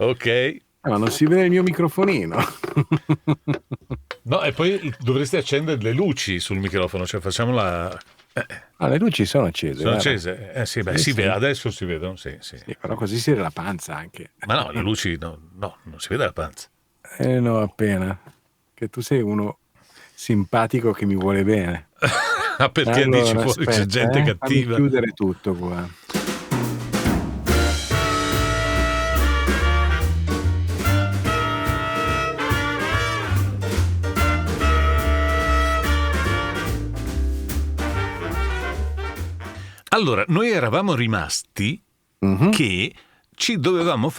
Ok. Ma non si vede il mio microfonino. No, e poi dovresti accendere le luci sul microfono, cioè facciamola. Le luci sono accese, Sono guarda. accese? Sì, beh, Sì, si vede, sì. adesso si vedono, sì, sì. Sì, però così si vede la panza anche. Ma no, le luci no, non si vede la panza. No, appena. Che tu sei uno simpatico che mi vuole bene. Ah, perché dici Allora, fuori c'è aspetta, gente fammi cattiva? chiudere tutto qua. Allora, noi eravamo rimasti Mhm. che ci dovevamo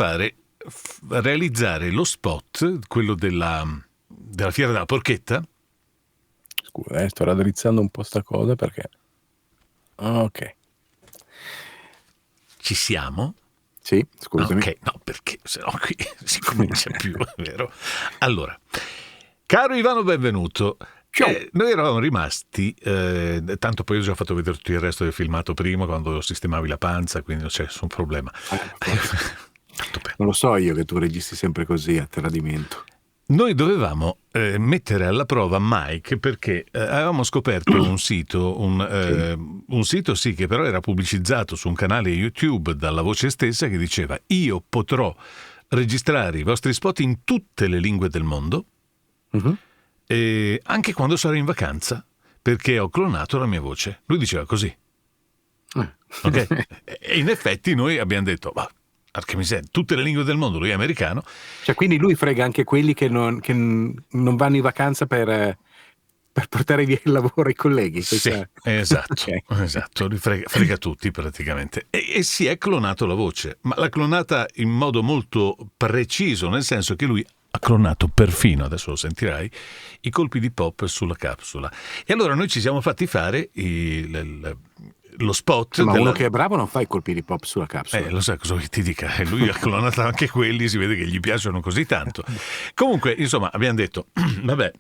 realizzare lo spot, quello della Fiera della Porchetta. Scusa, sto raddrizzando un po' sta cosa perché... Ok. Ci siamo? Sì, scusami. Ok, no, perché se no qui si comincia più, è vero? Allora, caro Ivano, benvenuto. Ciao. Noi eravamo rimasti, tanto poi ho già fatto vedere tutto il resto del filmato prima, quando sistemavi la panza, quindi non c'è nessun problema. Tutto bene. Non lo so io che tu registi sempre così a tradimento. Noi dovevamo mettere alla prova Mike perché avevamo scoperto un sito, un sito sì che però era pubblicizzato su un canale YouTube dalla voce stessa che diceva: io potrò registrare i vostri spot in tutte le lingue del mondo, Mhm. anche quando sarò in vacanza, perché ho clonato la mia voce. Lui diceva così. Ok? E in effetti noi abbiamo detto, ma perché miseria, tutte le lingue del mondo, lui è americano. Cioè, quindi lui frega anche quelli che non vanno in vacanza per portare via il lavoro ai colleghi. Sì, Questa... esatto, Ok. esatto, li frega tutti praticamente. E si è clonato la voce, ma l'ha clonata in modo molto preciso, nel senso che lui ha clonato perfino, adesso lo sentirai, i colpi di pop sulla capsula. E allora noi ci siamo fatti fare lo spot Ma uno della... che è bravo non fa i colpi di pop sulla capsula. Lo sai cosa vuoi che ti dica? Lui ha clonato anche quelli, si vede che gli piacciono così tanto. Comunque, insomma, abbiamo detto, vabbè,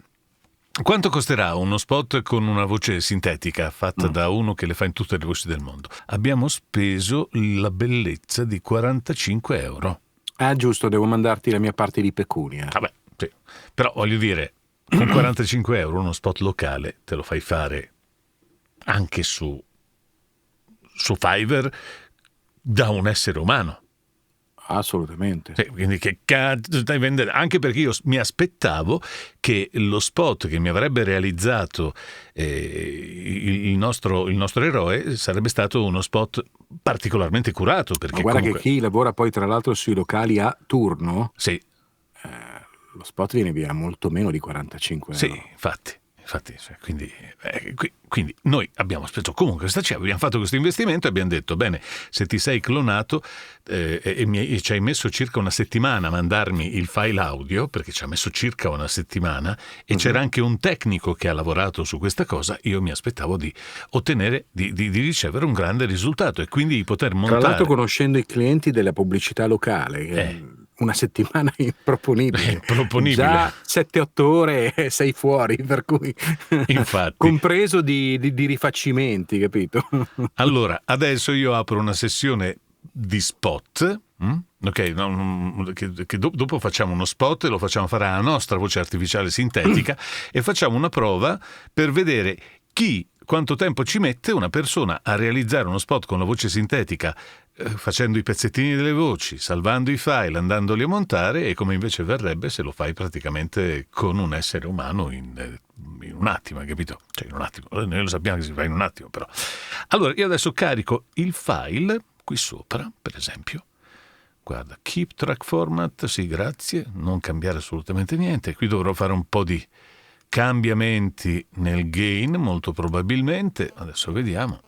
quanto costerà uno spot con una voce sintetica fatta da uno che le fa in tutte le voci del mondo? Abbiamo speso la bellezza di 45 euro. Ah, giusto, devo mandarti la mia parte di pecunia. Vabbè, sì. Però voglio dire, con 45 euro uno spot locale te lo fai fare anche su Fiverr da un essere umano. Assolutamente. Sì, quindi che cazzo stai vendendo? Anche perché io mi aspettavo che lo spot che mi avrebbe realizzato il nostro eroe sarebbe stato uno spot particolarmente curato. Perché Ma guarda comunque, che chi lavora poi tra l'altro sui locali a turno, sì, lo spot viene via molto meno di 45 sì, euro. infatti, cioè, quindi noi abbiamo speso comunque abbiamo fatto questo investimento e abbiamo detto, bene, se ti sei clonato e ci hai messo circa una settimana a mandarmi il file audio, perché ci ha messo circa una settimana, e c'era anche un tecnico che ha lavorato su questa cosa, io mi aspettavo di ottenere, di ricevere un grande risultato e quindi di poter Tra l'altro, montare. conoscendo i clienti della pubblicità locale, una settimana è improponibile. Improponibile. Già 7-8 ore sei fuori, per cui Infatti. compreso di rifacimenti, capito? Allora, adesso io apro una sessione di spot. Ok, che dopo facciamo uno spot e lo facciamo fare alla nostra voce artificiale sintetica e facciamo una prova per vedere quanto tempo ci mette una persona a realizzare uno spot con la voce sintetica, facendo i pezzettini delle voci, salvando i file, andandoli a montare, e come invece verrebbe se lo fai praticamente con un essere umano in un attimo, hai capito? Cioè in un attimo, noi lo sappiamo che si fa in un attimo, però. Allora, io adesso carico il file qui sopra, per esempio. Guarda, keep track format, sì, grazie, non cambiare assolutamente niente. Qui dovrò fare un po' di cambiamenti nel gain, molto probabilmente. Adesso vediamo.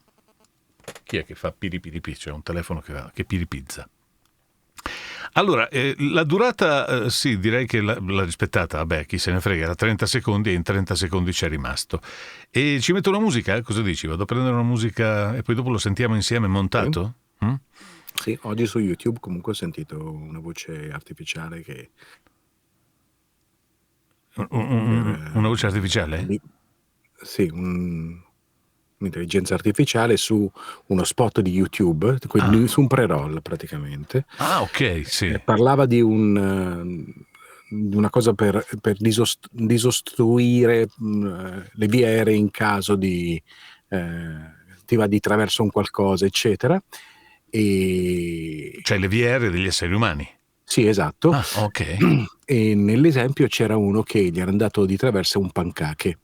Chi è che fa piripiripi? C'è un telefono che piripizza. Allora, la durata, sì, direi che l'ha rispettata. Vabbè, chi se ne frega, era 30 secondi e in 30 secondi c'è rimasto. E ci metto una musica? Cosa dici? Vado a prendere una musica e poi dopo lo sentiamo insieme montato? Sì, oggi su YouTube comunque ho sentito una voce artificiale che... Una voce artificiale? Sì, un'intelligenza artificiale su uno spot di YouTube, quindi su un pre-roll praticamente. Ok, sì. Parlava di una cosa per disostruire le vie aeree in caso ti va di traverso un qualcosa, eccetera. Cioè le vie aeree degli esseri umani. Sì, esatto. Ok. E nell'esempio c'era uno che gli era andato di traverso un pancake.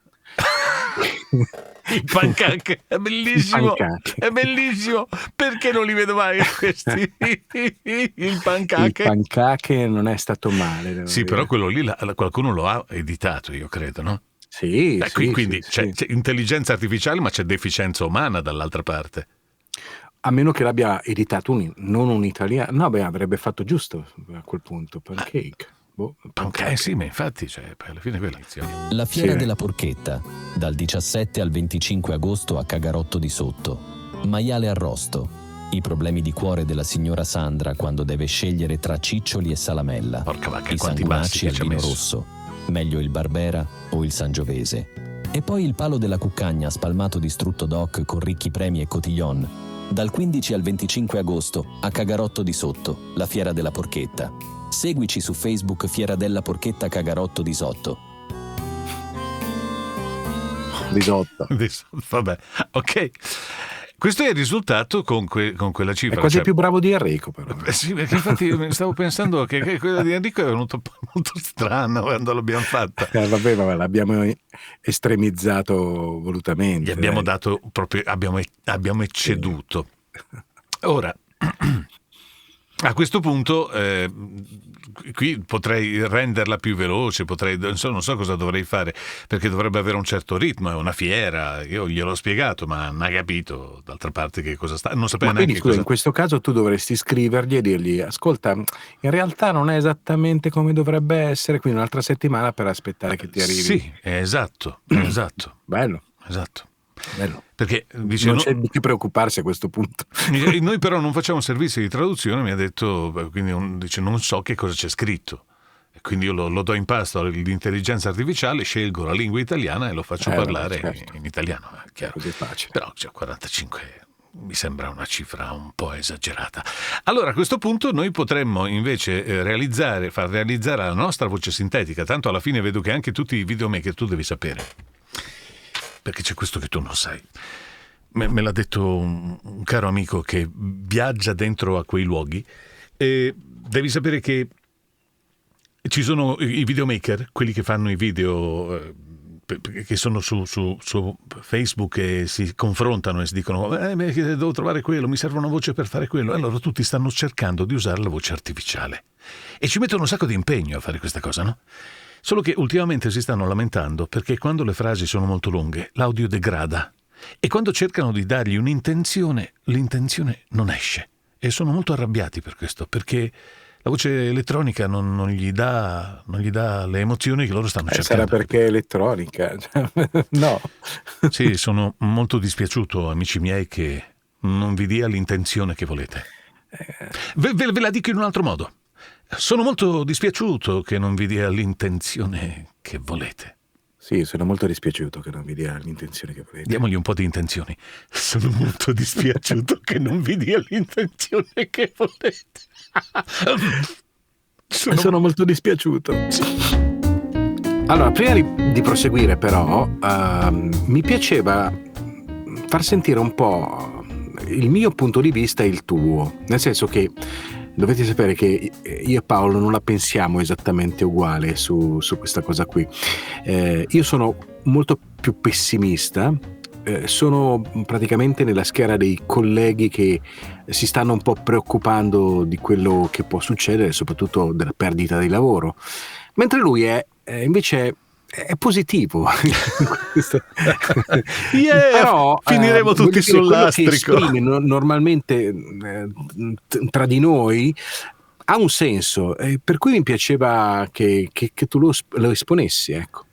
Il pancake è bellissimo, È bellissimo. Perché non li vedo mai questi? Il pancake non è stato male. Sì, però quello lì qualcuno lo ha editato, io credo, no? Sì, quindi sì. C'è intelligenza artificiale, ma c'è deficienza umana dall'altra parte. A meno che l'abbia editato non un italiano. No, avrebbe fatto giusto a quel punto. Pancake. Sì, ma infatti, alla fine quella La fiera della porchetta, dal 17 al 25 agosto a Cagarotto di Sotto. Maiale arrosto. I problemi di cuore della signora Sandra quando deve scegliere tra ciccioli e salamella. Porca vacca, I sanguinacci e il vino rosso. Meglio il Barbera o il Sangiovese. E poi il palo della cuccagna spalmato di strutto doc con ricchi premi e cotillon. Dal 15 al 25 agosto a Cagarotto di Sotto, la fiera della porchetta. Seguici su Facebook Fiera della Porchetta Cagarotto di Sotto. Vabbè, ok. Questo è il risultato con quella cifra. È quasi più bravo di Enrico, però. Sì, perché infatti stavo pensando che quella di Enrico è venuta molto strana quando l'abbiamo fatta. Vabbè, l'abbiamo estremizzato volutamente. Gli abbiamo dato proprio, abbiamo ecceduto. Ora, a questo punto qui potrei renderla più veloce, non so cosa dovrei fare, perché dovrebbe avere un certo ritmo, è una fiera, io gliel'ho spiegato, ma non ha capito d'altra parte che cosa sta, non sapeva neanche cosa. In questo caso tu dovresti scrivergli e dirgli: ascolta, in realtà non è esattamente come dovrebbe essere, quindi un'altra settimana per aspettare che ti arrivi. Sì, esatto. Bello. Esatto. Bello. Perché dice, non c'è di che preoccuparsi a questo punto. Noi però non facciamo servizi di traduzione, mi ha detto, quindi dice non so che cosa c'è scritto, e quindi io lo do in pasto all'intelligenza artificiale, scelgo la lingua italiana e lo faccio parlare in italiano, chiaro. Così facile. Però 45 mi sembra una cifra un po' esagerata. Allora a questo punto noi potremmo invece far realizzare la nostra voce sintetica, tanto alla fine vedo che anche tutti i videomaker, tu devi sapere, perché c'è questo che tu non sai. Me l'ha detto un caro amico che viaggia dentro a quei luoghi, e devi sapere che ci sono i videomaker, quelli che fanno i video che sono su Facebook e si confrontano e si dicono devo trovare quello, mi serve una voce per fare quello, e allora tutti stanno cercando di usare la voce artificiale e ci mettono un sacco di impegno a fare questa cosa, no? Solo che ultimamente si stanno lamentando perché quando le frasi sono molto lunghe l'audio degrada, e quando cercano di dargli un'intenzione, l'intenzione non esce, e sono molto arrabbiati per questo, perché la voce elettronica non gli dà le emozioni che loro stanno cercando. Sarà perché è elettronica. No. Sì, sono molto dispiaciuto, amici miei, che non vi dia l'intenzione che volete. Ve la dico in un altro modo. Sono molto dispiaciuto che non vi dia l'intenzione che volete. Sì, sono molto dispiaciuto che non vi dia l'intenzione che volete. Diamogli un po' di intenzioni. Sono molto dispiaciuto che non vi dia l'intenzione che volete. Sono molto dispiaciuto. Allora, prima di proseguire però, mi piaceva far sentire un po' il mio punto di vista e il tuo. Nel senso che dovete sapere che io e Paolo non la pensiamo esattamente uguale su questa cosa qui. Io sono molto più pessimista, sono praticamente nella schiera dei colleghi che si stanno un po' preoccupando di quello che può succedere, soprattutto della perdita di lavoro, mentre lui invece è positivo. Però finiremo tutti sul lastrico. Esprime normalmente tra di noi ha un senso, per cui mi piaceva che tu lo esponessi, ecco.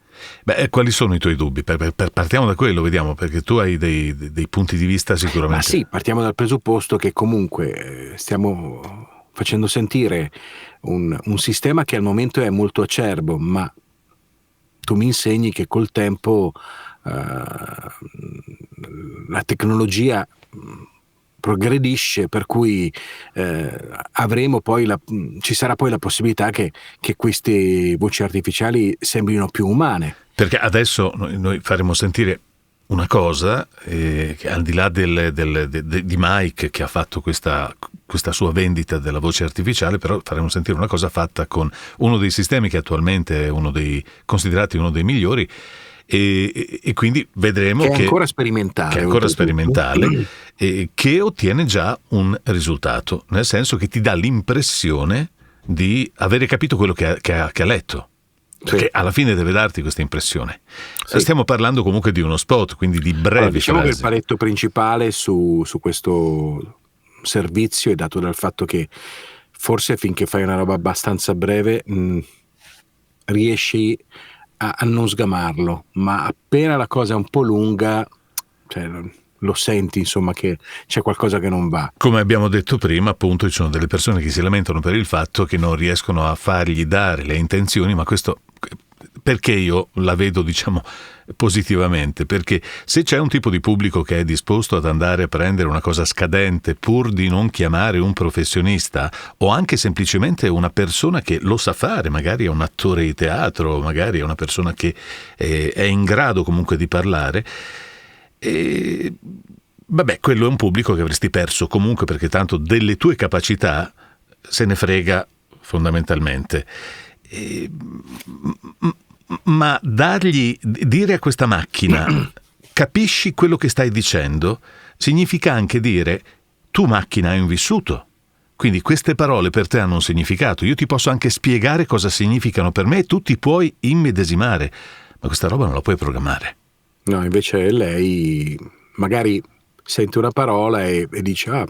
Beh, quali sono i tuoi dubbi? Partiamo da quello, vediamo, perché tu hai dei punti di vista sicuramente. Ma sì, partiamo dal presupposto che comunque stiamo facendo sentire un sistema che al momento è molto acerbo, ma tu mi insegni che col tempo la tecnologia progredisce, per cui avremo poi ci sarà poi la possibilità che queste voci artificiali sembrino più umane. Perché adesso noi faremo sentire una cosa che al di là di Mike, che ha fatto questa sua vendita della voce artificiale, però faremo sentire una cosa fatta con uno dei sistemi che attualmente è considerati uno dei migliori, e quindi vedremo che è ancora sperimentale, e che ottiene già un risultato, nel senso che ti dà l'impressione di avere capito quello che ha letto. Perché alla fine deve darti questa impressione. Sì. Stiamo parlando comunque di uno spot, quindi di brevi diciamo frasi. Che il paletto principale su questo servizio è dato dal fatto che forse finché fai una roba abbastanza breve riesci a non sgamarlo, ma appena la cosa è un po' lunga, cioè, lo senti, insomma, che c'è qualcosa che non va. Come abbiamo detto prima, appunto, ci sono delle persone che si lamentano per il fatto che non riescono a fargli dare le intenzioni, ma questo perché io la vedo, diciamo, positivamente, perché se c'è un tipo di pubblico che è disposto ad andare a prendere una cosa scadente pur di non chiamare un professionista, o anche semplicemente una persona che lo sa fare, magari è un attore di teatro, magari è una persona che è in grado comunque di parlare, vabbè, quello è un pubblico che avresti perso comunque, perché tanto delle tue capacità se ne frega fondamentalmente. Ma dire a questa macchina capisci quello che stai dicendo significa anche dire: tu macchina hai un vissuto, quindi queste parole per te hanno un significato, io ti posso anche spiegare cosa significano per me e tu ti puoi immedesimare, ma questa roba non la puoi programmare. No, invece lei magari sente una parola e dice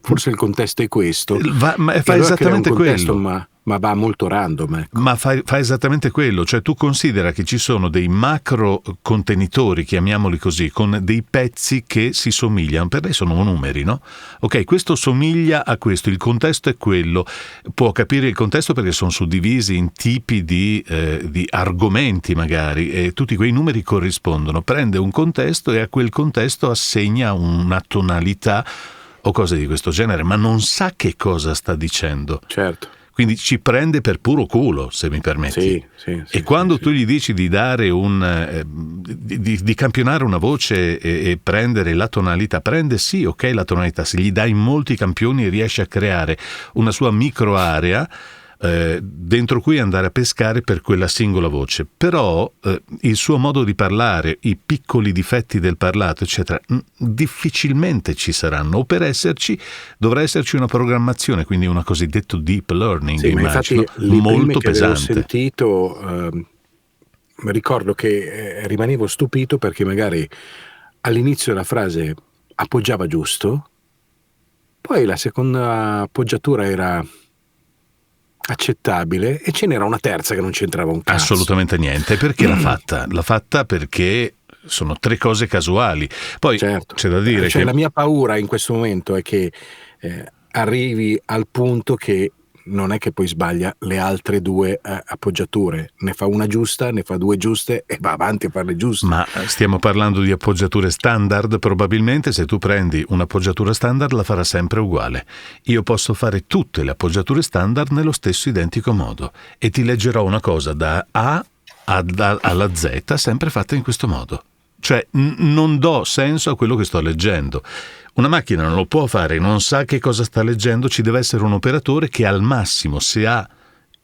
forse il contesto è questo, ma fa esattamente contesto, quello, ma va molto random, ecco. Ma fa esattamente quello, cioè tu considera che ci sono dei macro contenitori, chiamiamoli così, con dei pezzi che si somigliano, per lei sono numeri, no? Ok, questo somiglia a questo, il contesto è quello, può capire il contesto perché sono suddivisi in tipi di argomenti magari, e tutti quei numeri corrispondono, prende un contesto e a quel contesto assegna una tonalità o cose di questo genere, ma non sa che cosa sta dicendo. Certo. Quindi ci prende per puro culo, se mi permetti. Sì, e quando tu gli dici di dare di campionare una voce e prendere la tonalità, prende sì, ok, la tonalità, se gli dai in molti campioni riesce a creare una sua micro area dentro cui andare a pescare per quella singola voce, però il suo modo di parlare, i piccoli difetti del parlato eccetera, difficilmente ci saranno, o per esserci dovrà esserci una programmazione, quindi una cosiddetto deep learning, sì, immagino, infatti, molto che pesante. Ho sentito, ricordo che rimanevo stupito perché magari all'inizio la frase appoggiava giusto, poi la seconda appoggiatura era accettabile e ce n'era una terza che non c'entrava un cazzo. Assolutamente niente. Perché l'ha fatta? L'ha fatta perché sono tre cose casuali. Poi certo, c'è da dire che la mia paura in questo momento è che arrivi al punto che non è che poi sbaglia le altre due appoggiature, ne fa una giusta, ne fa due giuste e va avanti a farle giuste. Ma stiamo parlando di appoggiature standard, probabilmente se tu prendi un'appoggiatura standard la farà sempre uguale. Io posso fare tutte le appoggiature standard nello stesso identico modo e ti leggerò una cosa da A alla Z sempre fatta in questo modo. Cioè non do senso a quello che sto leggendo. Una macchina non lo può fare, non sa che cosa sta leggendo, ci deve essere un operatore che al massimo, se ha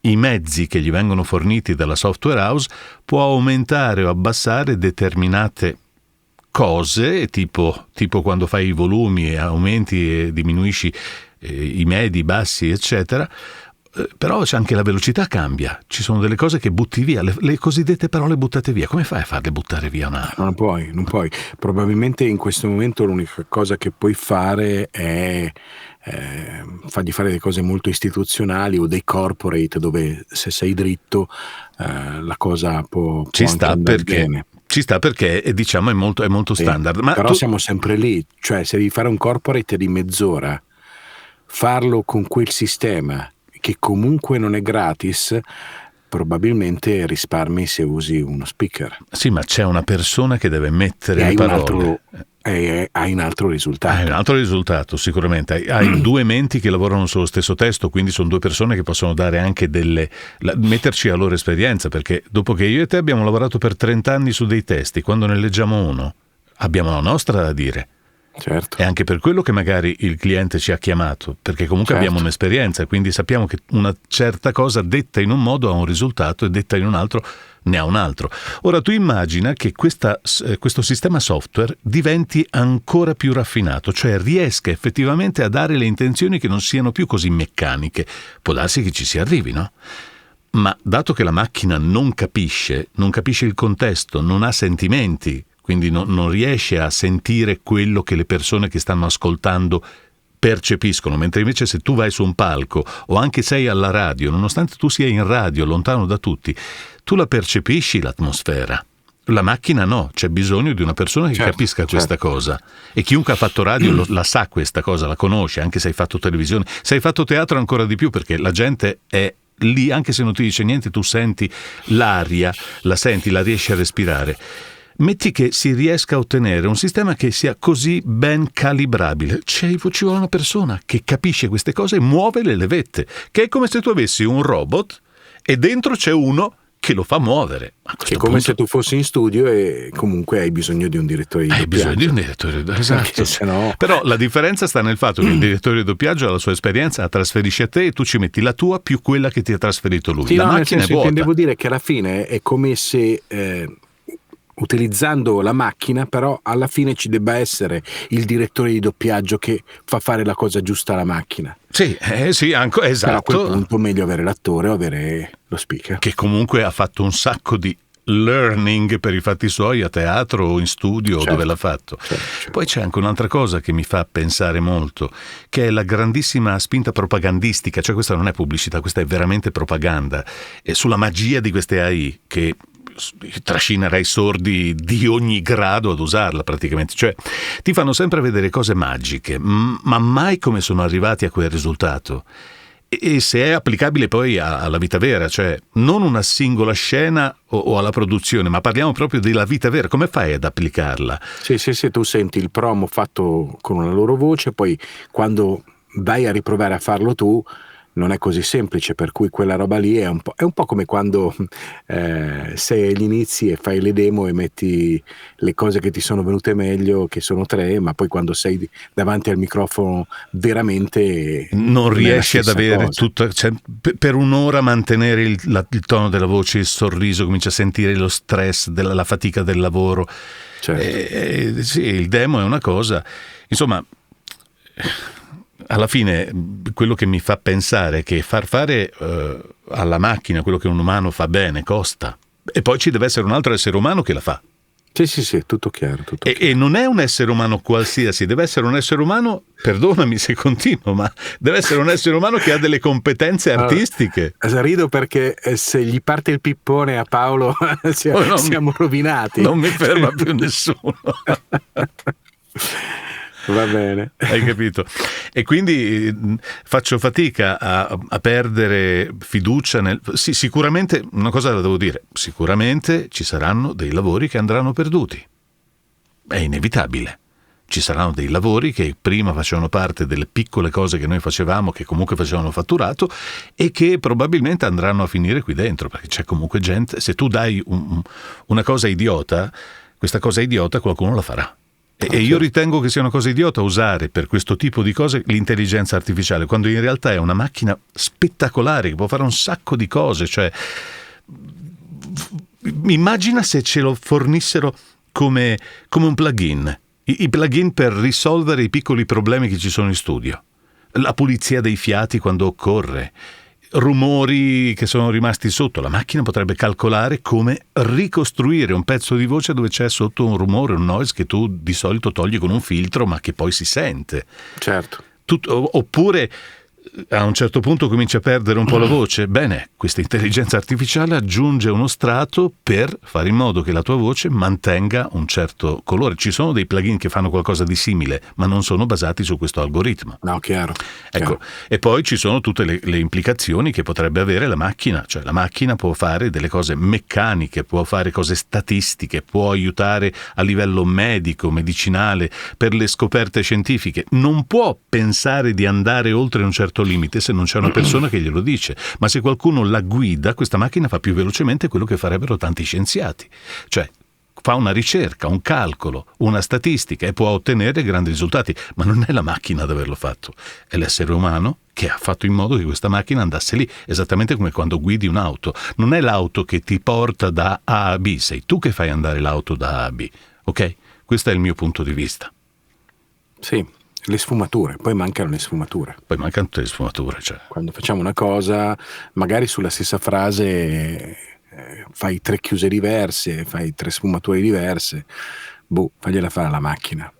i mezzi che gli vengono forniti dalla software house, può aumentare o abbassare determinate cose, tipo quando fai i volumi e aumenti e diminuisci i medi, i bassi, eccetera. Però c'è anche la velocità cambia, ci sono delle cose che butti via, le cosiddette parole buttate via. Come fai a farle buttare via una? Non puoi. Probabilmente in questo momento l'unica cosa che puoi fare è fargli fare delle cose molto istituzionali o dei corporate dove se sei dritto la cosa può ci sta perché bene. Ci sta perché diciamo è molto standard. Ma però siamo sempre lì, cioè se devi fare un corporate di mezz'ora, farlo con quel sistema che comunque non è gratis, probabilmente risparmi se usi uno speaker. Sì, ma c'è una persona che deve mettere le parole. Hai un altro risultato. Hai un altro risultato, sicuramente. Hai due menti che lavorano sullo stesso testo, quindi sono due persone che possono dare anche metterci la loro esperienza, perché dopo che io e te abbiamo lavorato per 30 anni su dei testi, quando ne leggiamo uno, abbiamo la nostra da dire. Certo. È anche per quello che magari il cliente ci ha chiamato, perché comunque abbiamo un'esperienza, quindi sappiamo che una certa cosa detta in un modo ha un risultato e detta in un altro ne ha un altro. Ora tu immagina che questo sistema software diventi ancora più raffinato, cioè riesca effettivamente a dare le intenzioni che non siano più così meccaniche. Può darsi che ci si arrivi, no? Ma dato che la macchina non capisce il contesto, non ha sentimenti, quindi non riesce a sentire quello che le persone che stanno ascoltando percepiscono, mentre invece se tu vai su un palco o anche sei alla radio, nonostante tu sia in radio, lontano da tutti, tu la percepisci l'atmosfera. La macchina no, c'è bisogno di una persona che capisca questa cosa. E chiunque ha fatto radio la sa questa cosa, la conosce, anche se hai fatto televisione. Se hai fatto teatro ancora di più, perché la gente è lì, anche se non ti dice niente, tu senti l'aria, la senti, la riesci a respirare. Metti che si riesca a ottenere un sistema che sia così ben calibrabile. Ci vuole una persona che capisce queste cose e muove le levette, che è come se tu avessi un robot e dentro c'è uno che lo fa muovere. Che è come se tu fossi in studio e comunque hai bisogno di un direttore di doppiaggio. Hai bisogno di un direttore, esatto. Sennò... Però la differenza sta nel fatto che il direttore di doppiaggio ha la sua esperienza, la trasferisce a te e tu ci metti la tua più quella che ti ha trasferito lui. Sì, la no, macchina è vuota. Intendevo dire che alla fine è come se... utilizzando la macchina, però alla fine ci debba essere il direttore di doppiaggio che fa fare la cosa giusta alla macchina. Sì, esatto. Però a quel punto meglio avere l'attore o avere lo speaker. Che comunque ha fatto un sacco di learning per i fatti suoi a teatro o in studio, dove l'ha fatto. Certo. Poi c'è anche un'altra cosa che mi fa pensare molto, che è la grandissima spinta propagandistica, cioè questa non è pubblicità, questa è veramente propaganda, e sulla magia di queste AI che trascinerei sordi di ogni grado ad usarla praticamente, cioè ti fanno sempre vedere cose magiche, ma mai come sono arrivati a quel risultato, e se è applicabile poi alla vita vera, cioè non una singola scena o alla produzione, ma parliamo proprio della vita vera. Come fai ad applicarla? Sì, tu senti il promo fatto con una loro voce, poi quando vai a riprovare a farlo tu non è così semplice, per cui quella roba lì è un po' come quando sei agli inizi e fai le demo e metti le cose che ti sono venute meglio, che sono 3, ma poi quando sei davanti al microfono veramente non riesci ad avere tutto, cioè, per un'ora mantenere il tono della voce, il sorriso, cominci a sentire lo stress, la fatica del lavoro. Certo. Sì, il demo è una cosa, insomma. Alla fine quello che mi fa pensare è che far fare alla macchina quello che un umano fa bene costa, e poi ci deve essere un altro essere umano che la fa. Sì, tutto chiaro. E non è un essere umano qualsiasi, deve essere un essere umano, perdonami se continuo, ma deve essere un essere umano che ha delle competenze artistiche. Rido perché se gli parte il pippone a Paolo siamo rovinati. Non mi ferma più nessuno. Va bene. Hai capito? E quindi faccio fatica a perdere fiducia sì, sicuramente, una cosa la devo dire, sicuramente ci saranno dei lavori che andranno perduti. È inevitabile. Ci saranno dei lavori che prima facevano parte delle piccole cose che noi facevamo, che comunque facevano fatturato, e che probabilmente andranno a finire qui dentro, perché c'è comunque gente, se tu dai una cosa idiota, questa cosa idiota qualcuno la farà. E io ritengo che sia una cosa idiota usare per questo tipo di cose l'intelligenza artificiale, quando in realtà è una macchina spettacolare che può fare un sacco di cose. Cioè, immagina se ce lo fornissero come un plugin, i plugin per risolvere i piccoli problemi che ci sono in studio, la pulizia dei fiati quando occorre, rumori che sono rimasti sotto. La macchina potrebbe calcolare come ricostruire un pezzo di voce dove c'è sotto un rumore, un noise che tu di solito togli con un filtro ma che poi si sente. Certo. Oppure a un certo punto cominci a perdere un po' la voce. Bene, questa intelligenza artificiale aggiunge uno strato per fare in modo che la tua voce mantenga un certo colore. Ci sono dei plugin che fanno qualcosa di simile, ma non sono basati su questo algoritmo. No, chiaro. Ecco, e poi ci sono tutte le implicazioni che potrebbe avere la macchina, cioè la macchina può fare delle cose meccaniche, può fare cose statistiche, può aiutare a livello medico, medicinale, per le scoperte scientifiche. Non può pensare di andare oltre un certo limite se non c'è una persona che glielo dice, ma se qualcuno la guida, questa macchina fa più velocemente quello che farebbero tanti scienziati, cioè fa una ricerca, un calcolo, una statistica e può ottenere grandi risultati, ma non è la macchina ad averlo fatto, è l'essere umano che ha fatto in modo che questa macchina andasse lì, esattamente come quando guidi un'auto. Non è l'auto che ti porta da A a B, sei tu che fai andare l'auto da A a B, ok? Questo è il mio punto di vista. Sì, le sfumature, poi mancano le sfumature. Poi mancano tutte le sfumature, cioè. Quando facciamo una cosa, magari sulla stessa frase fai 3 chiuse diverse, fai 3 sfumature diverse, fagliela fare alla macchina.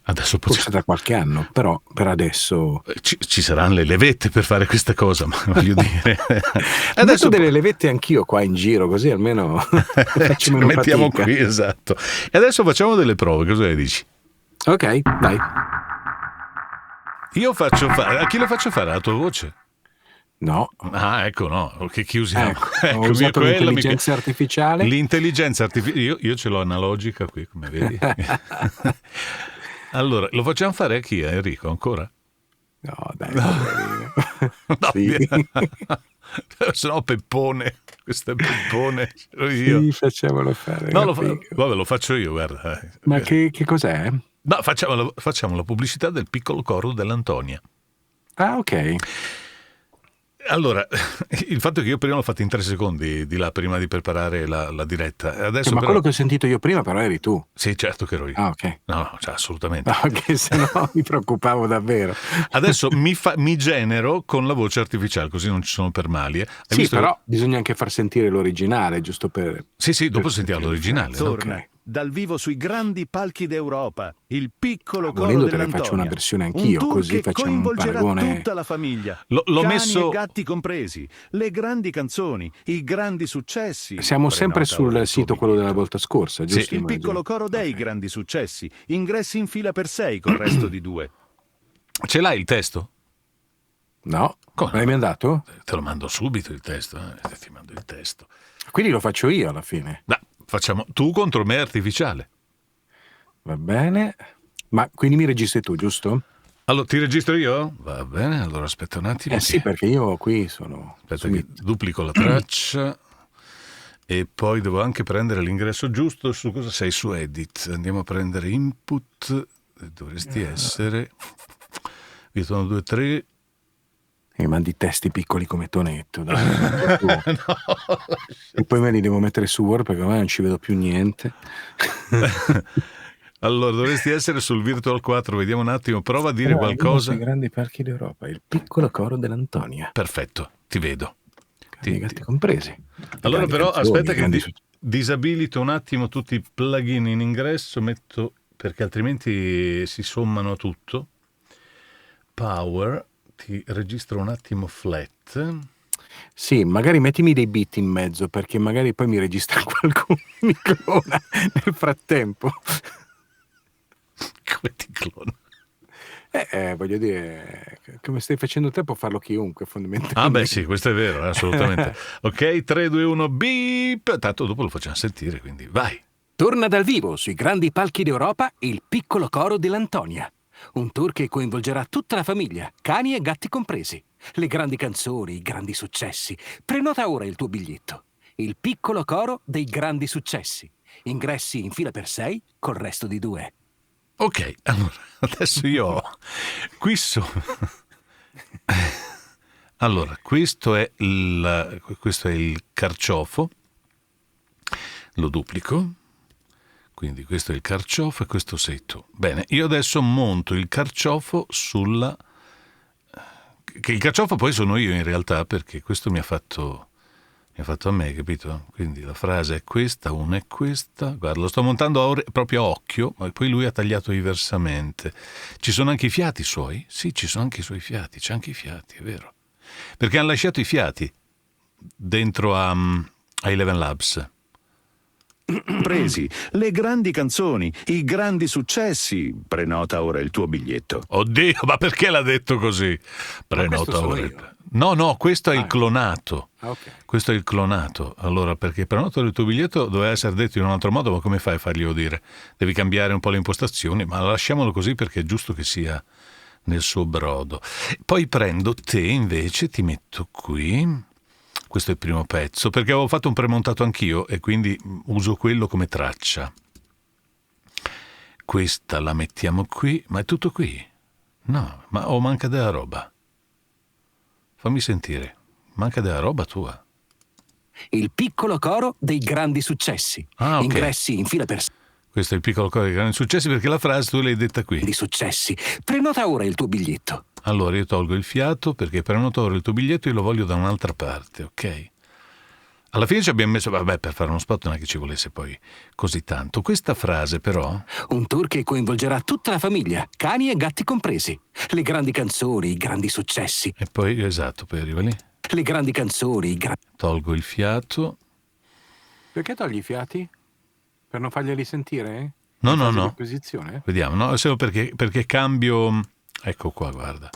Adesso Forse tra qualche anno, però per adesso ci saranno le levette per fare questa cosa, ma voglio dire. adesso delle levette anch'io qua in giro, così almeno ci mettiamo fatica. Qui, esatto. E adesso facciamo delle prove, cosa ne dici? Ok, dai. Io faccio fare. A chi lo faccio fare? La tua voce? No. Ah, ecco, no. Che chiusiamo. Ho usato l'intelligenza artificiale. L'intelligenza artificiale. Io ce l'ho analogica qui, come vedi. Allora, lo facciamo fare a chi? A Enrico ancora? No, dai. No, sì. Se no Peppone. Questo è Peppone. Io. Sì, facciamolo fare. No, vabbè, lo faccio io, guarda. Ma che cos'è? No, facciamo la pubblicità del piccolo coro dell'Antonia. Ah, ok. Allora, il fatto è che io prima l'ho fatto in 3 secondi di là, prima di preparare la diretta. Adesso ma però... quello che ho sentito io prima però eri tu. Sì, certo che ero io. Ah, ok. No, cioè, assolutamente. No, che se no mi preoccupavo davvero. Adesso mi genero con la voce artificiale, così non ci sono per mali. Sì, visto? Però bisogna anche far sentire l'originale, giusto per... Sì, dopo sentiamo l'originale. Torna. Okay. Dal vivo sui grandi palchi d'Europa, il piccolo coro volendo te ne dell'Antonia. faccio una versione anch'io, un tour così che facciamo un paragone. tutta la famiglia, l'ho cani messo... e gatti compresi, le grandi canzoni, i grandi successi. Siamo sempre sul sito biglietto. quello della volta scorsa, giusto? Sì. Il piccolo coro dei grandi successi, ingressi in fila per 6 col resto di 2. Ce l'hai il testo? No, come l'hai mandato? Te lo mando subito il testo, ti mando il testo. Quindi lo faccio io alla fine. No, facciamo tu contro me artificiale. Va bene, ma quindi mi registri tu, giusto? Allora, ti registro io? Va bene, allora aspetta un attimo. Sì, perché io qui sono... Aspetta che duplico la traccia e poi devo anche prendere l'ingresso giusto. Su cosa sei? Su Edit. Andiamo a prendere input. Dovresti essere... Io sono 2, 3... E mandi testi piccoli come Tonetto. Dai. No. E poi me li devo mettere su Word perché ormai non ci vedo più niente. Allora, dovresti essere sul Virtual 4, vediamo un attimo, prova a dire qualcosa. I grandi parchi d'Europa, il piccolo coro dell'Antonia. Perfetto, ti vedo. I gatti compresi. Allora però aspetta che disabilito un attimo tutti i plugin in ingresso, metto perché altrimenti si sommano a tutto. Power, ti registro un attimo flat. Sì, magari mettimi dei beat in mezzo perché magari poi mi registra qualcuno, mi clona nel frattempo. Come ti clona? Voglio dire, come stai facendo te può farlo chiunque fondamentalmente. Ah beh sì, questo è vero, assolutamente. Ok, 3, 2, 1, beep. Tanto dopo lo facciamo sentire, quindi vai. Torna dal vivo sui grandi palchi d'Europa il piccolo coro dell'Antonia. Un tour che coinvolgerà tutta la famiglia, cani e gatti compresi. Le grandi canzoni, i grandi successi. Prenota ora il tuo biglietto. Il piccolo coro dei grandi successi. Ingressi in fila per 6 col resto di 2. Ok, allora, adesso io qui allora, questo è il carciofo, lo duplico, quindi questo è il carciofo e questo sei tu. Bene, io adesso monto il carciofo che il carciofo poi sono io in realtà, perché questo mi ha fatto Mi ha fatto a me, capito? Quindi la frase è questa, una è questa. Guarda, lo sto montando proprio a occhio, ma poi lui ha tagliato diversamente. Ci sono anche i fiati suoi? Sì, ci sono anche i suoi fiati, c'è anche i fiati, è vero. Perché hanno lasciato i fiati dentro a Eleven Labs. Presi, le grandi canzoni, i grandi successi. Prenota ora il tuo biglietto. Oddio, ma perché l'ha detto così? Prenota ora. No, questo è il clonato. Ok. Questo è il clonato. Allora, perché prenota il tuo biglietto doveva essere detto in un altro modo, ma come fai a farglielo dire? Devi cambiare un po' le impostazioni, ma lasciamolo così perché è giusto che sia nel suo brodo. Poi prendo te invece, ti metto qui. Questo è il primo pezzo, perché avevo fatto un premontato anch'io e quindi uso quello come traccia. Questa la mettiamo qui, ma è tutto qui? No, ma manca della roba. Fammi sentire, manca della roba tua. Il piccolo coro dei grandi successi. Ah, ok. Ingressi in fila per Questo è il piccolo coro dei grandi successi perché la frase tu l'hai detta qui. di successi. Prenota ora il tuo biglietto. Allora io tolgo il fiato perché prenoto ora il tuo biglietto e lo voglio da un'altra parte, ok? Alla fine ci abbiamo messo, vabbè, per fare uno spot non è che ci volesse poi così tanto. Questa frase però... Un tour che coinvolgerà tutta la famiglia, cani e gatti compresi. Le grandi canzoni, i grandi successi. E poi, esatto, poi arriva lì. Le grandi canzoni, i grandi... Tolgo il fiato. Perché togli i fiati? Per non farglieli sentire? No. Posizione? Vediamo, no? Solo perché cambio... Ecco qua, guarda.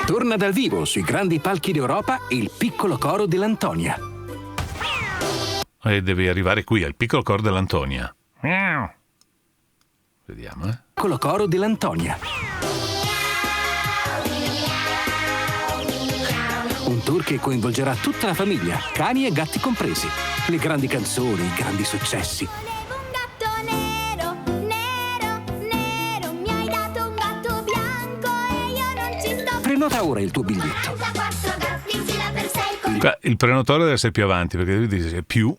Torna dal vivo sui grandi palchi d'Europa il piccolo coro dell'Antonia. E devi arrivare qui, al piccolo coro dell'Antonia. Vediamo, Piccolo coro dell'Antonia. Un tour che coinvolgerà tutta la famiglia, cani e gatti compresi. Le grandi canzoni, i grandi successi. Prenota ora il tuo biglietto. Il prenotore deve essere più avanti, perché devi dire più.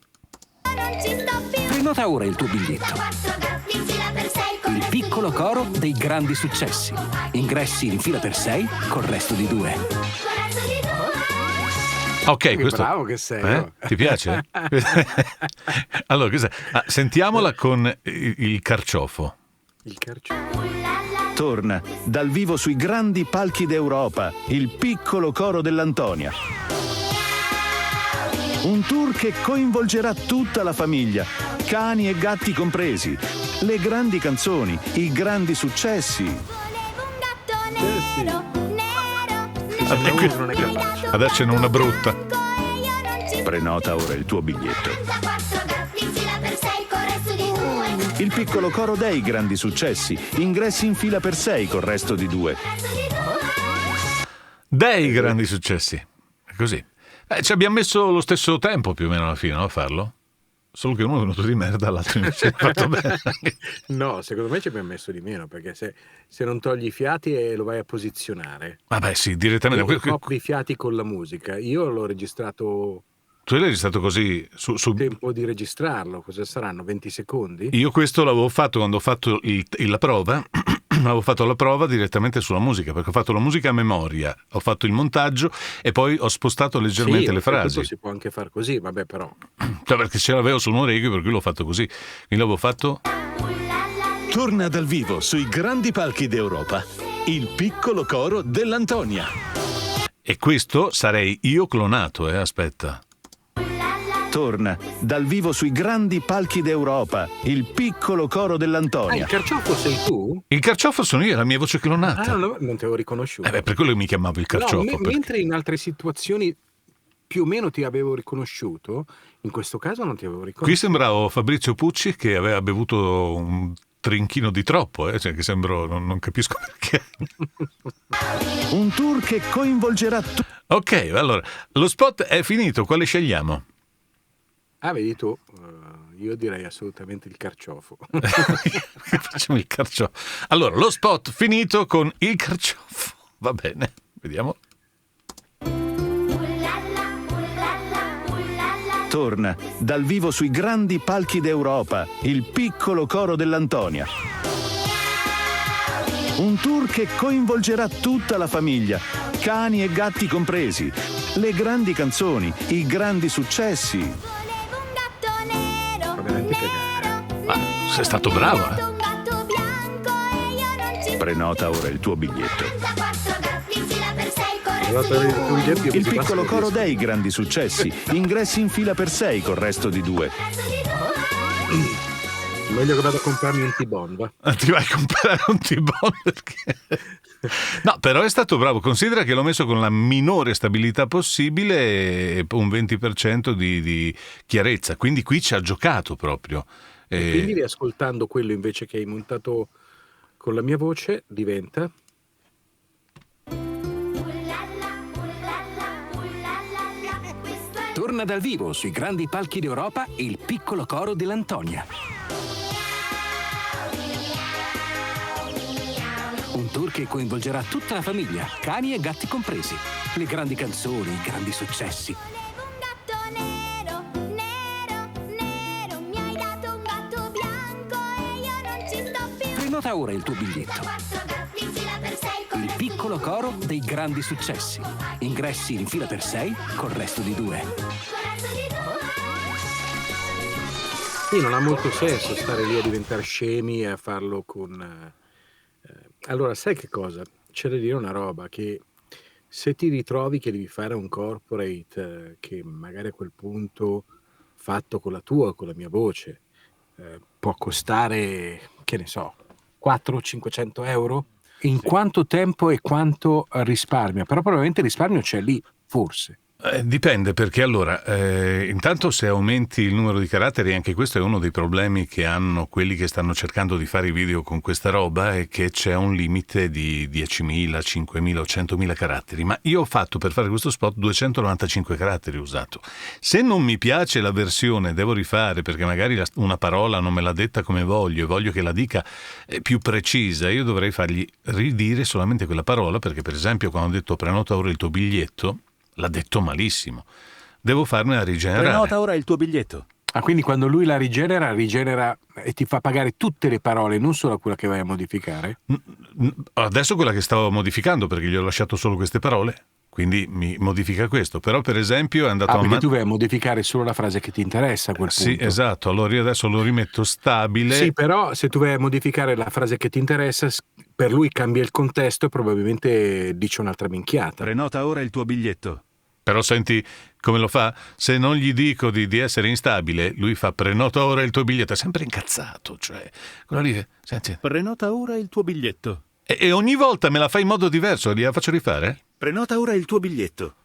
Prenota ora il tuo biglietto. Il piccolo coro dei grandi successi. Ingressi in fila per 6 col resto di 2. Ok, Che questo... bravo che sei. Ti piace? Allora, sentiamola con il carciofo. Il carciofo. Torna dal vivo sui grandi palchi d'Europa, il piccolo coro dell'Antonia. Un tour che coinvolgerà tutta la famiglia, cani e gatti compresi. Le grandi canzoni, i grandi successi. A darcene una brutta. Prenota ora il tuo biglietto. Il piccolo coro dei grandi successi. Ingressi in fila per 6 col resto di 2. Dei grandi successi. È così. Ci abbiamo messo lo stesso tempo più o meno alla fine, no, a farlo? Solo che uno è venuto di merda, l'altro invece ha fatto bene. No, secondo me ci abbiamo messo di meno, perché se non togli i fiati e lo vai a posizionare. Vabbè, sì, direttamente. Copri i fiati con la musica. Io l'ho registrato... Tu l'hai registrato così su... Tempo di registrarlo, cosa saranno? 20 secondi? Io questo l'avevo fatto quando ho fatto la prova. Avevo fatto la prova direttamente sulla musica, perché ho fatto la musica a memoria, ho fatto il montaggio e poi ho spostato leggermente le frasi. Questo si può anche far così, vabbè, però. Cioè, perché ce l'avevo su un orecchio, per cui l'ho fatto così. Quindi l'avevo fatto... Torna dal vivo sui grandi palchi d'Europa, il piccolo coro dell'Antonia. E questo sarei io clonato, aspetta. Torna dal vivo sui grandi palchi d'Europa, il piccolo coro dell'Antonia. Il carciofo sei tu? Il carciofo sono io, la mia voce clonata. Ah, no, non ti avevo riconosciuto. Per quello che mi chiamavo il carciofo. No, mentre in altre situazioni più o meno ti avevo riconosciuto, in questo caso non ti avevo riconosciuto. Qui sembravo Fabrizio Pucci che aveva bevuto un trinchino di troppo, cioè che sembro, non capisco perché. Un tour che coinvolgerà Ok, allora, lo spot è finito, quale scegliamo? Ah, vedi tu, io direi assolutamente il carciofo. Facciamo il carciofo. Allora, lo spot finito con il carciofo. Va bene, vediamo. Torna dal vivo sui grandi palchi d'Europa, il piccolo coro dell'Antonia. Un tour che coinvolgerà tutta la famiglia, cani e gatti compresi. le grandi canzoni, i grandi successi. Volevo un gatto nero, Fa veramente cagare. Ma sei stato bravo, eh? un gatto bianco e io non ci Prenota ora il tuo biglietto. 44 gatti in fila per 6 Guardate il tuo biglietto, io Il così piccolo passo coro questo. dei grandi successi. Ingressi in fila per 6 col resto di 2. Meglio che vado a comprarmi un T-Bone, va. Ti vai a comprare un T-Bone perché... No, però è stato bravo. Considera che l'ho messo con la minore stabilità possibile e un 20% di chiarezza. Quindi qui ci ha giocato proprio. Quindi riascoltando quello invece che hai montato con la mia voce diventa... Torna dal vivo sui grandi palchi d'Europa il piccolo coro dell'Antonia. Un tour che coinvolgerà tutta la famiglia, cani e gatti compresi. Le grandi canzoni, i grandi successi. un gatto nero, nero, nero. Mi hai dato un gatto bianco e io non ci sto più. Prenota ora il tuo biglietto. 4 gatti in fila per 6 Il piccolo coro dei grandi successi. Ingressi in fila per 6 col resto di 2. Sì, non ha molto senso stare lì a diventare scemi e a farlo con... Allora, sai che cosa? C'è da dire una roba, che se ti ritrovi che devi fare un corporate che magari a quel punto fatto con la tua o con la mia voce può costare, che ne so, 400-500 euro? In quanto tempo e quanto risparmia? Però probabilmente il risparmio c'è lì, forse. Dipende, perché allora, intanto se aumenti il numero di caratteri, anche questo è uno dei problemi che hanno quelli che stanno cercando di fare i video con questa roba, è che c'è un limite di 10.000, 5.000 o 100.000 caratteri, ma io ho fatto per fare questo spot 295 caratteri usato. Se non mi piace la versione, devo rifare perché magari una parola non me l'ha detta come voglio e voglio che la dica più precisa, io dovrei fargli ridire solamente quella parola, perché per esempio quando ho detto prenota ora il tuo biglietto, l'ha detto malissimo. Devo farmela rigenerare. Prenota ora il tuo biglietto. Ah, quindi quando lui la rigenera e ti fa pagare tutte le parole, non solo quella che vai a modificare? Adesso quella che stavo modificando, perché gli ho lasciato solo queste parole, quindi mi modifica questo. Però per esempio è andato perché tu vai a modificare solo la frase che ti interessa a quel Sì, punto. esatto. Allora io adesso lo rimetto stabile. Sì, però se tu vai a modificare la frase che ti interessa, per lui cambia il contesto e probabilmente dice un'altra minchiata. Prenota ora il tuo biglietto. Però senti come lo fa? Se non gli dico di essere instabile, lui fa prenota ora il tuo biglietto. È sempre incazzato, cioè quello lì, senti. Prenota ora il tuo biglietto. E ogni volta me la fa in modo diverso. Gliela faccio rifare? Prenota ora il tuo biglietto.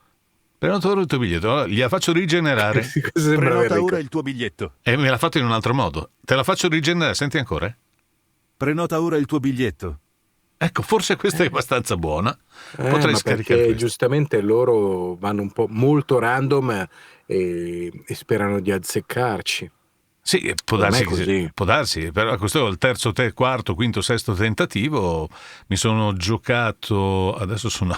Prenota ora il tuo biglietto. Allora, gliela faccio rigenerare Questo sembra Prenota Enrico. ora il tuo biglietto. e me l'ha fatto in un altro modo. Te la faccio rigenerare, senti ancora? Prenota ora il tuo biglietto. Ecco, forse questa è abbastanza buona. Potrei ma scaricare perché questo. giustamente loro vanno un po' molto random e sperano di azzeccarci. Sì, può Per me darsi, è così. può darsi, però questo è il terzo, quarto, quinto, sesto tentativo. Mi sono giocato, adesso sono,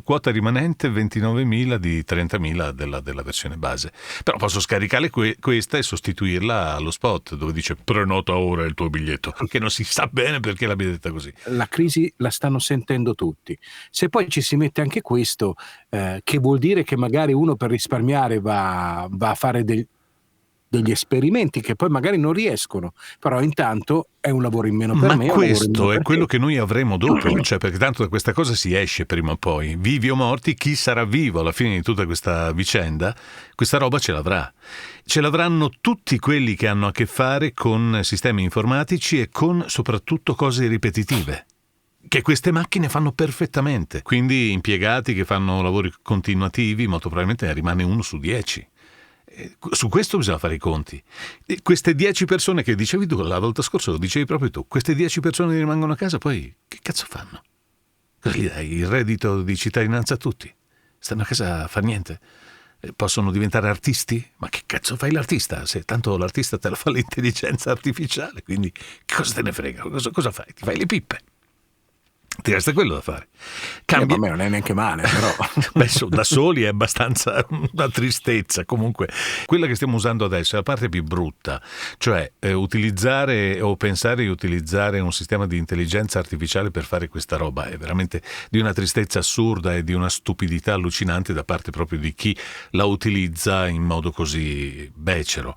quota rimanente 29.000 di 30.000 della versione base. Però posso scaricare questa e sostituirla allo spot dove dice prenota ora il tuo biglietto, che non si sa bene perché l'abbia detta così. La crisi la stanno sentendo tutti. Se poi ci si mette anche questo, che vuol dire che magari uno per risparmiare va a fare degli esperimenti che poi magari non riescono, però intanto è un lavoro in meno per Ma me. è un lavoro in questo meno è per quello te. che noi avremo dopo, cioè perché tanto da questa cosa si esce prima o poi, vivi o morti, chi sarà vivo alla fine di tutta questa vicenda, questa roba ce l'avrà. Ce l'avranno tutti quelli che hanno a che fare con sistemi informatici e con soprattutto cose ripetitive, che queste macchine fanno perfettamente. Quindi impiegati che fanno lavori continuativi, molto probabilmente ne rimane 1 su 10. Su questo bisogna fare i conti. E queste 10 persone che dicevi tu la volta scorsa, lo dicevi proprio tu, queste 10 persone che rimangono a casa poi che cazzo fanno? Cosa gli dai? Il reddito di cittadinanza a tutti? Stanno a casa a far niente? Possono diventare artisti? Ma che cazzo fai l'artista? Se tanto l'artista te la fa l'intelligenza artificiale, quindi che cosa te ne frega? Cosa fai? Ti fai le pippe? Ti resta quello da fare. Vabbè, non è neanche male, però. Beh, da soli è abbastanza una tristezza. Comunque, quella che stiamo usando adesso è la parte più brutta, cioè utilizzare o pensare di utilizzare un sistema di intelligenza artificiale per fare questa roba è veramente di una tristezza assurda e di una stupidità allucinante da parte proprio di chi la utilizza in modo così becero.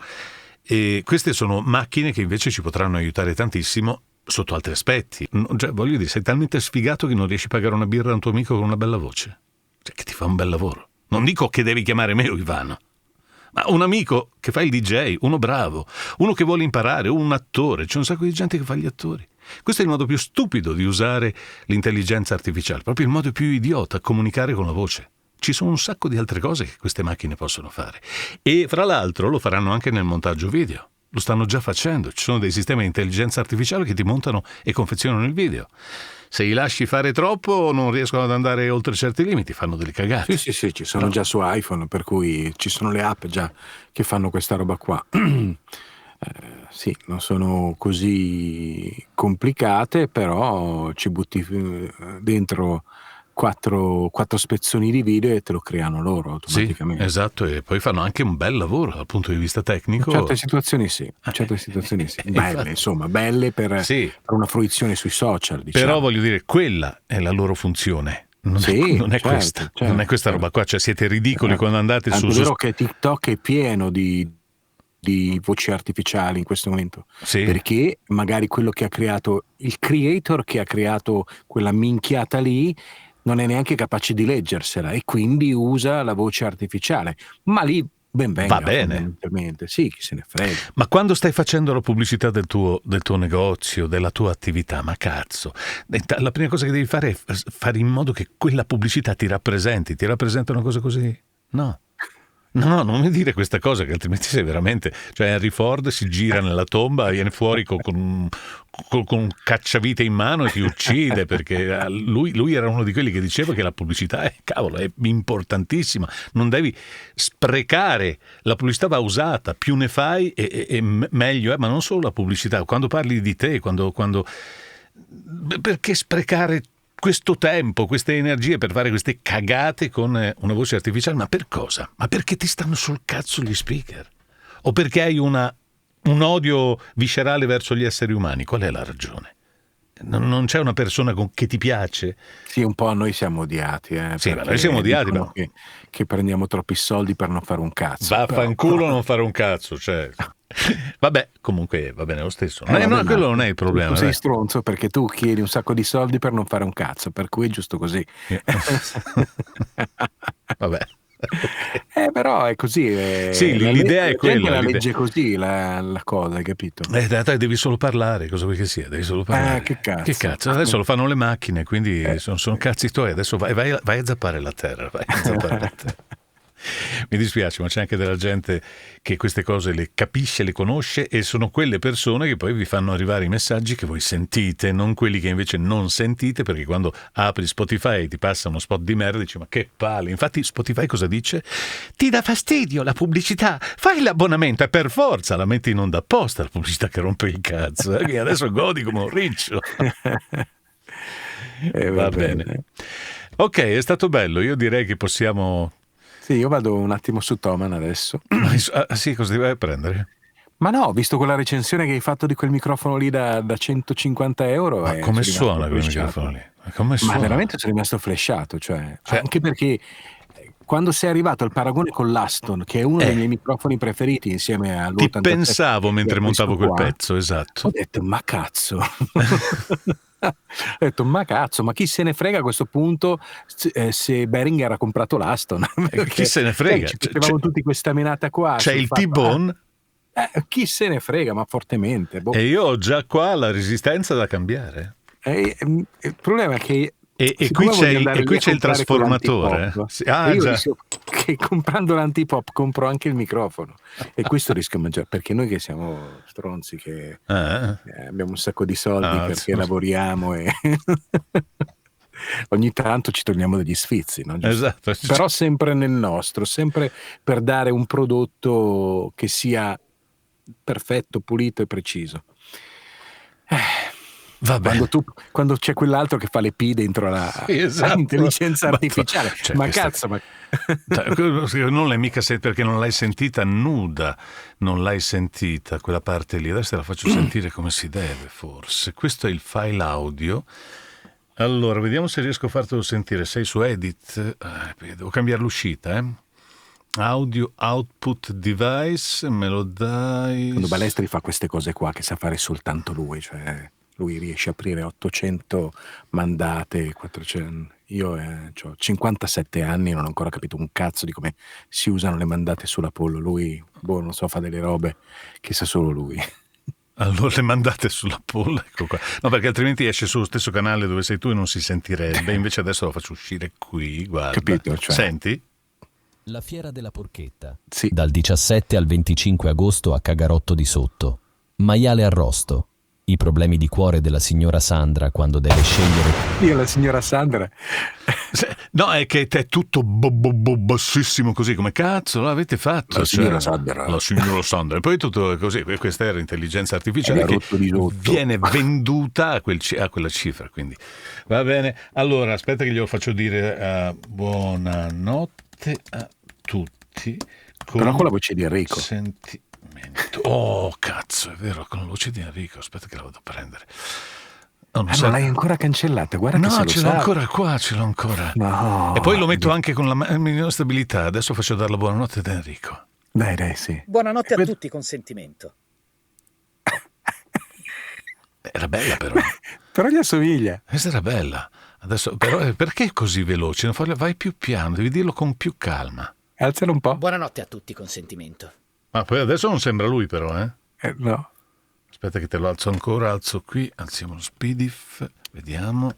E queste sono macchine che invece ci potranno aiutare tantissimo sotto altri aspetti. Cioè, voglio dire, sei talmente sfigato che non riesci a pagare una birra a un tuo amico con una bella voce, cioè, che ti fa un bel lavoro. Non dico che devi chiamare me o Ivano, ma un amico che fa il DJ, uno bravo, uno che vuole imparare, un attore. C'è un sacco di gente che fa gli attori. Questo è il modo più stupido di usare l'intelligenza artificiale, proprio il modo più idiota a comunicare con la voce. Ci sono un sacco di altre cose che queste macchine possono fare, e fra l'altro lo faranno anche nel montaggio video. Lo stanno già facendo, ci sono dei sistemi di intelligenza artificiale che ti montano e confezionano il video. Se li lasci fare troppo non riescono ad andare oltre certi limiti, fanno delle cagate. Sì, ci sono già su iPhone, per cui ci sono le app già che fanno questa roba qua. Sì, non sono così complicate, però ci butti dentro quattro spezzoni di video e te lo creano loro automaticamente. Sì, esatto, e poi fanno anche un bel lavoro dal punto di vista tecnico. In certe situazioni sì, belle, insomma, belle per una fruizione sui social, diciamo. Però voglio dire, quella è la loro funzione. Non è questa, non è questa roba qua, cioè siete ridicoli quando andate su. È vero che TikTok è pieno di voci artificiali in questo momento, perché magari quello che ha creato, il creator che ha creato quella minchiata lì, non è neanche capace di leggersela e quindi usa la voce artificiale, ma lì ben venga. Va bene, sì, chi se ne frega. Ma quando stai facendo la pubblicità del tuo negozio, della tua attività, ma cazzo, la prima cosa che devi fare è fare in modo che quella pubblicità ti rappresenti una cosa così? No, non mi dire questa cosa, che altrimenti sei veramente. Cioè, Henry Ford si gira nella tomba, viene fuori con un cacciavite in mano e ti uccide, perché lui era uno di quelli che diceva che la pubblicità è importantissima. Non devi sprecare, la pubblicità va usata, più ne fai e meglio è, ma non solo la pubblicità. Quando parli di te, quando perché sprecare questo tempo, queste energie per fare queste cagate con una voce artificiale? Ma per cosa? Ma perché ti stanno sul cazzo gli speaker? O perché hai un odio viscerale verso gli esseri umani? Qual è la ragione? Non c'è una persona che ti piace? Sì, un po' a noi siamo odiati. Sì, ma noi siamo odiati. Ma che prendiamo troppi soldi per non fare un cazzo. Vaffanculo, non fare un cazzo, cioè. Vabbè, comunque va bene lo stesso. No, quello non è il problema. Tu sei stronzo perché tu chiedi un sacco di soldi per non fare un cazzo, per cui è giusto così. Vabbè. Però è così. Sì, l'idea è quella. La legge così la cosa, hai capito? Dai, devi solo parlare, cosa vuoi che sia? Devi solo parlare. Che cazzo? Adesso lo fanno le macchine, quindi sono cazzi tuoi. Adesso vai a zappare la terra. Mi dispiace, ma c'è anche della gente che queste cose le capisce, le conosce, e sono quelle persone che poi vi fanno arrivare i messaggi che voi sentite, non quelli che invece non sentite, perché quando apri Spotify e ti passa uno spot di merda dici ma che palle. Infatti Spotify cosa dice? Ti dà fastidio la pubblicità, fai l'abbonamento e per forza la metti in onda apposta, la pubblicità che rompe il cazzo, che adesso godi come un riccio. Va bene. Ok, è stato bello, io direi che possiamo... Sì, io vado un attimo su Thomann adesso. Sì, cosa ti vai a prendere? Ma no, visto quella recensione che hai fatto di quel microfono lì da 150 euro. Ma come suona quel microfono lì? Ma veramente sono rimasto flashato, cioè, anche perché quando sei arrivato al paragone con l'Aston, che è uno dei miei microfoni preferiti insieme all'83, ti pensavo mentre montavo quel pezzo, esatto. Ho detto, ma cazzo. Ho detto, ma cazzo, ma chi se ne frega a questo punto se Behringer ha comprato l'Aston? Chi se ne frega? Ci facevamo tutti questa menata qua. C'è il T-Bone? Chi se ne frega, ma fortemente. E io ho già qua la resistenza da cambiare. Il problema è che e qui c'è il trasformatore. Io rischio che comprando l'antipop compro anche il microfono e questo rischio maggiore, perché noi che siamo stronzi che abbiamo un sacco di soldi perché lavoriamo e ogni tanto ci togliamo degli sfizi, no? Esatto. Però sempre nel nostro, sempre per dare un prodotto che sia perfetto, pulito e preciso. Vabbè. Quando c'è quell'altro che fa le P dentro all'intelligenza artificiale. Ma cazzo, ma... non l'hai mica perché non l'hai sentita nuda, non l'hai sentita quella parte lì. Adesso te la faccio sentire come si deve, forse. Questo è il file audio. Allora, vediamo se riesco a fartelo sentire. Sei su Edit? Devo cambiare l'uscita, Audio output device, me lo dai? Quando Balestri fa queste cose qua che sa fare soltanto lui, cioè lui riesce a aprire 800 mandate, 400. Io ho 57 anni e non ho ancora capito un cazzo di come si usano le mandate sull'Apollo. Lui, non so, fa delle robe che sa solo lui. Allora le mandate sull'Apollo, ecco qua. No, perché altrimenti esce sullo stesso canale dove sei tu e non si sentirebbe. Invece adesso lo faccio uscire qui, guarda. Capito? Cioè... Senti? La Fiera della Porchetta. Sì. Dal 17 al 25 agosto a Cagarotto di Sotto. Maiale arrosto. I problemi di cuore della signora Sandra quando deve scegliere. Io la signora Sandra. No, è che è tutto bassissimo così, come cazzo l'avete fatto? La signora Sandra. La signora Sandra. E poi tutto così, questa era intelligenza artificiale che viene venduta a quella cifra, quindi va bene. Allora, aspetta che glielo faccio dire. Buonanotte a tutti. Però con la voce di Enrico. Oh, cazzo, è vero, con la voce di Enrico. Aspetta che la vado a prendere. Non l'hai ancora cancellata? Guarda che no, ce l'ho ancora qua, ce l'ho ancora. No. E poi lo metto anche con la minore stabilità. Adesso faccio dare la buonanotte ad Enrico. Dai, sì. Buonanotte a tutti con sentimento. Era bella però. Però gli assomiglia. Questa era bella. Adesso, però, perché è così veloce? Vai più piano, devi dirlo con più calma. Alzalo un po'. Buonanotte a tutti con sentimento. Ma poi adesso non sembra lui però, No. Aspetta che te lo alzo ancora, alzo qui, alziamo lo speedif, vediamo.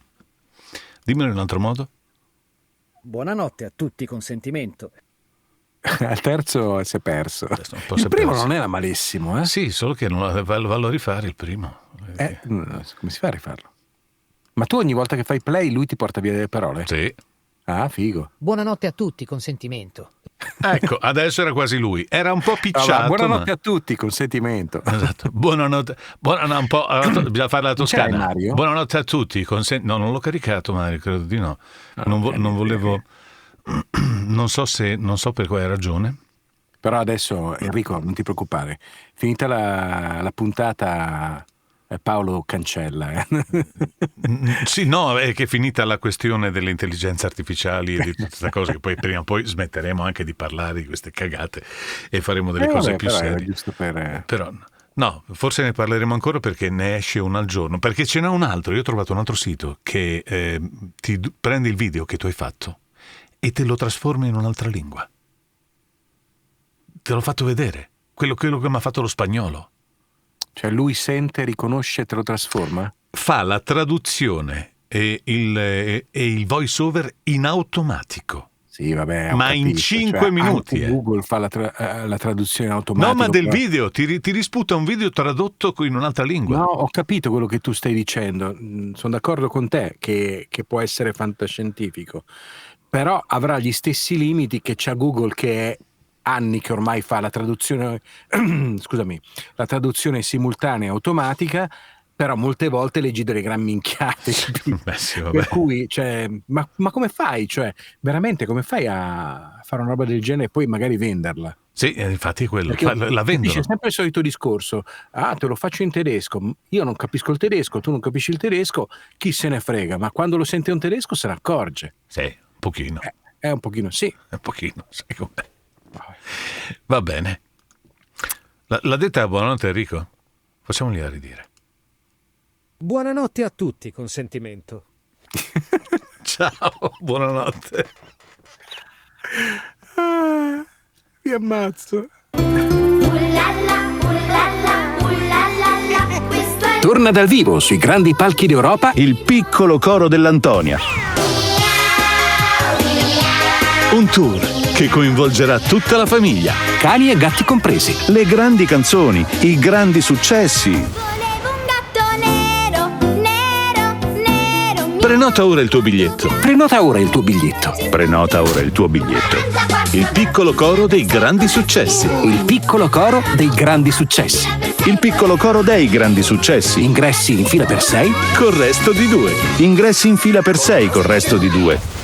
Dimmelo in un altro modo. Buonanotte a tutti con sentimento. Al terzo si è perso. Il primo non era malissimo, Sì, solo che vallo a rifare il primo. Come si fa a rifarlo? Ma tu ogni volta che fai play lui ti porta via delle parole? Sì. Ah, figo. Buonanotte a tutti con sentimento. Ecco, adesso era quasi lui. Era un po' picciato. Buonanotte a tutti con sentimento. Esatto. Buonanotte un po'. Bisogna fare la toscana. Mario? Buonanotte a tutti. No, non l'ho caricato, Mario, credo di no. Non volevo. Non so per quale ragione. Però adesso, Enrico, non ti preoccupare. Finita la puntata, Paolo cancella. Sì, no, è che è finita la questione delle intelligenze artificiali e di tutte queste cose, che poi prima o poi smetteremo anche di parlare di queste cagate e faremo delle cose più serie. Giusto per... Però no, forse ne parleremo ancora perché ne esce uno al giorno, perché ce n'è un altro. Io ho trovato un altro sito che ti prende il video che tu hai fatto e te lo trasforma in un'altra lingua. Te l'ho fatto vedere, quello che mi ha fatto lo spagnolo. Cioè lui sente, riconosce e te lo trasforma? Fa la traduzione e il voice over in automatico. Sì, vabbè. Ma in 5 minuti. Google fa la traduzione automatica. No, ma del video, ti risputa un video tradotto in un'altra lingua. No, ho capito quello che tu stai dicendo. Sono d'accordo con te che può essere fantascientifico. Però avrà gli stessi limiti che c'ha Google, che è anni che ormai fa la traduzione la traduzione simultanea automatica, però molte volte leggi delle gran minchiate. Beh, sì, per cui ma come fai, veramente come fai a fare una roba del genere e poi magari venderla? Sì, infatti è quello, la vendono. C'è sempre il solito discorso: te lo faccio in tedesco, io non capisco il tedesco, tu non capisci il tedesco, chi se ne frega, ma quando lo sente un tedesco se ne accorge. Sì, un pochino. È un pochino, sì. Un pochino, sai com'è. Va bene. L'ha detta buonanotte Enrico? Facciamoli a ridire. Buonanotte a tutti con sentimento. Ciao, buonanotte. Mi ammazzo. Torna dal vivo sui grandi palchi d'Europa Il piccolo coro dell'Antonia. Un tour che coinvolgerà tutta la famiglia. Cani e gatti compresi. Le grandi canzoni, i grandi successi. Volevo un gatto nero, nero, nero. Prenota ora il tuo biglietto. Prenota ora il tuo biglietto. Prenota ora il tuo biglietto. Il piccolo coro dei grandi successi. Il piccolo coro dei grandi successi. Il piccolo coro dei grandi successi. Ingressi in fila per 6. Col resto di 2. Ingressi in fila per 6 col resto di 2.